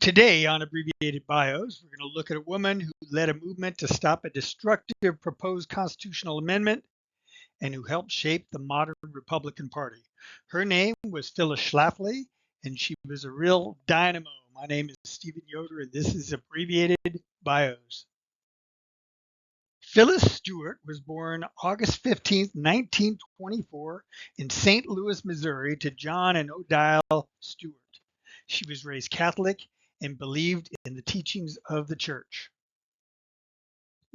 Today on Abbreviated Bios, we're going to look at a woman who led a movement to stop a destructive proposed constitutional amendment and who helped shape the modern Republican Party. Her name was Phyllis Schlafly, and she was a real dynamo. My name is Stephen Yoder, and this is Abbreviated Bios. Phyllis Stewart was born August 15th, 1924, in St. Louis, Missouri, to John and Odile Stewart. She was raised Catholic and believed in the teachings of the church.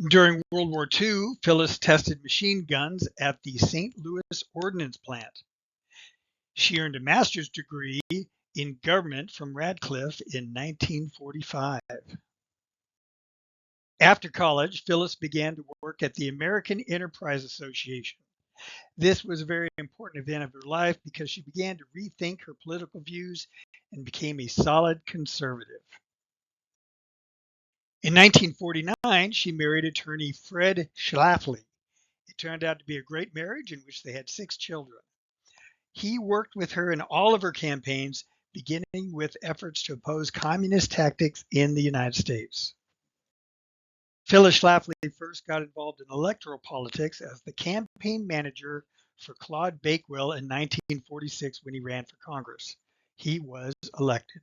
During World War II, Phyllis tested machine guns at the St. Louis Ordnance Plant. She earned a master's degree in government from Radcliffe in 1945. After college, Phyllis began to work at the American Enterprise Association. This was a very important event of her life because she began to rethink her political views and became a solid conservative. In 1949, she married attorney Fred Schlafly. It turned out to be a great marriage in which they had 6 children. He worked with her in all of her campaigns, beginning with efforts to oppose communist tactics in the United States. Phyllis Schlafly first got involved in electoral politics as the campaign manager for Claude Bakewell in 1946 when he ran for Congress. He was elected.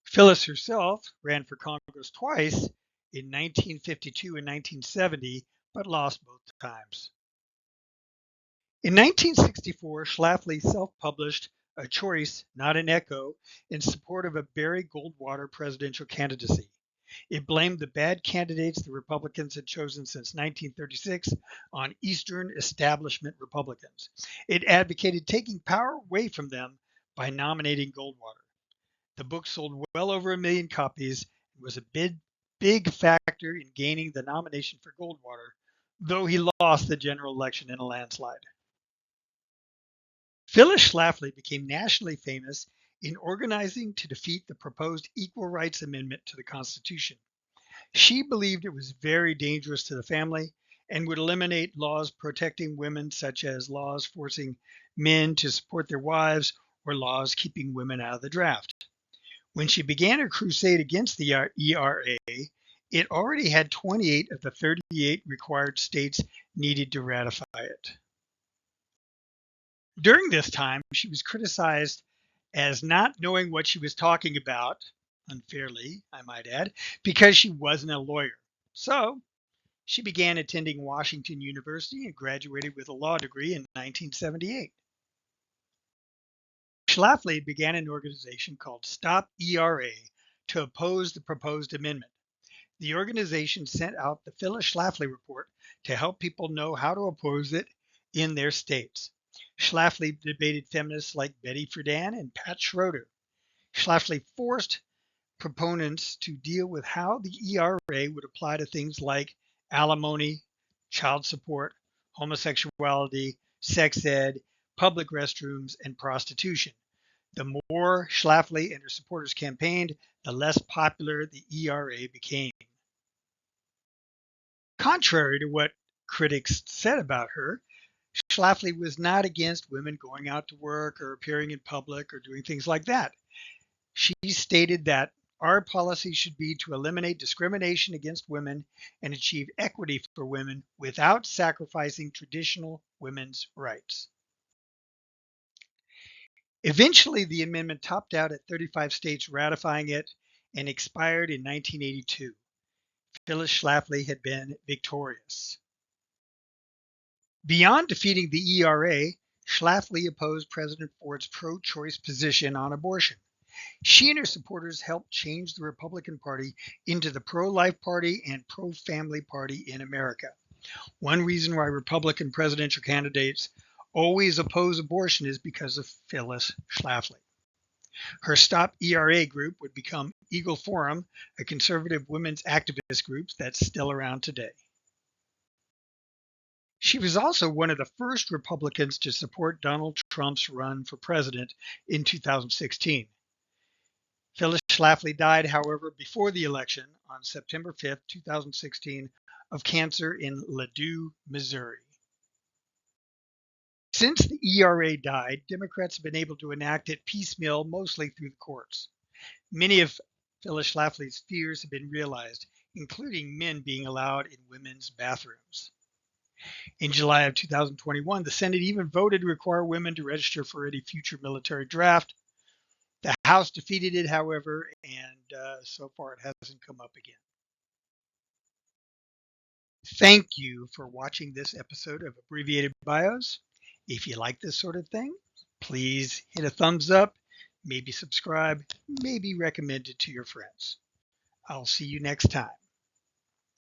Phyllis herself ran for Congress twice in 1952 and 1970, but lost both times. In 1964, Schlafly self-published A Choice, Not an Echo, in support of a Barry Goldwater presidential candidacy. It blamed the bad candidates the Republicans had chosen since 1936 on Eastern establishment Republicans. It advocated taking power away from them by nominating Goldwater. The book sold well over 1 million copies and was a big factor in gaining the nomination for Goldwater, though he lost the general election in a landslide. Phyllis Schlafly became nationally famous in organizing to defeat the proposed Equal Rights Amendment to the Constitution. She believed it was very dangerous to the family and would eliminate laws protecting women, such as laws forcing men to support their wives or laws keeping women out of the draft. When she began her crusade against the ERA, it already had 28 of the 38 required states needed to ratify it. During this time, she was criticized as not knowing what she was talking about, unfairly, I might add, because she wasn't a lawyer. So she began attending Washington University and graduated with a law degree in 1978. Schlafly began an organization called Stop ERA to oppose the proposed amendment. The organization sent out the Phyllis Schlafly Report to help people know how to oppose it in their states. Schlafly debated feminists like Betty Friedan and Pat Schroeder. Schlafly forced proponents to deal with how the ERA would apply to things like alimony, child support, homosexuality, sex ed, public restrooms, and prostitution. The more Schlafly and her supporters campaigned, the less popular the ERA became. Contrary to what critics said about her, Schlafly was not against women going out to work or appearing in public or doing things like that. She stated that our policy should be to eliminate discrimination against women and achieve equity for women without sacrificing traditional women's rights. Eventually, the amendment topped out at 35 states ratifying it and expired in 1982. Phyllis Schlafly had been victorious. Beyond defeating the ERA, Schlafly opposed President Ford's pro-choice position on abortion. She and her supporters helped change the Republican Party into the pro-life party and pro-family party in America. One reason why Republican presidential candidates always oppose abortion is because of Phyllis Schlafly. Her Stop ERA group would become Eagle Forum, a conservative women's activist group that's still around today. She was also one of the first Republicans to support Donald Trump's run for president in 2016. Phyllis Schlafly died, however, before the election on September 5th, 2016, of cancer in Ladue, Missouri. Since the ERA died, Democrats have been able to enact it piecemeal, mostly through the courts. Many of Phyllis Schlafly's fears have been realized, including men being allowed in women's bathrooms. In July of 2021, the Senate even voted to require women to register for any future military draft. The House defeated it, however, and so far it hasn't come up again. Thank you for watching this episode of Abbreviated Bios. If you like this sort of thing, please hit a thumbs up, maybe subscribe, maybe recommend it to your friends. I'll see you next time.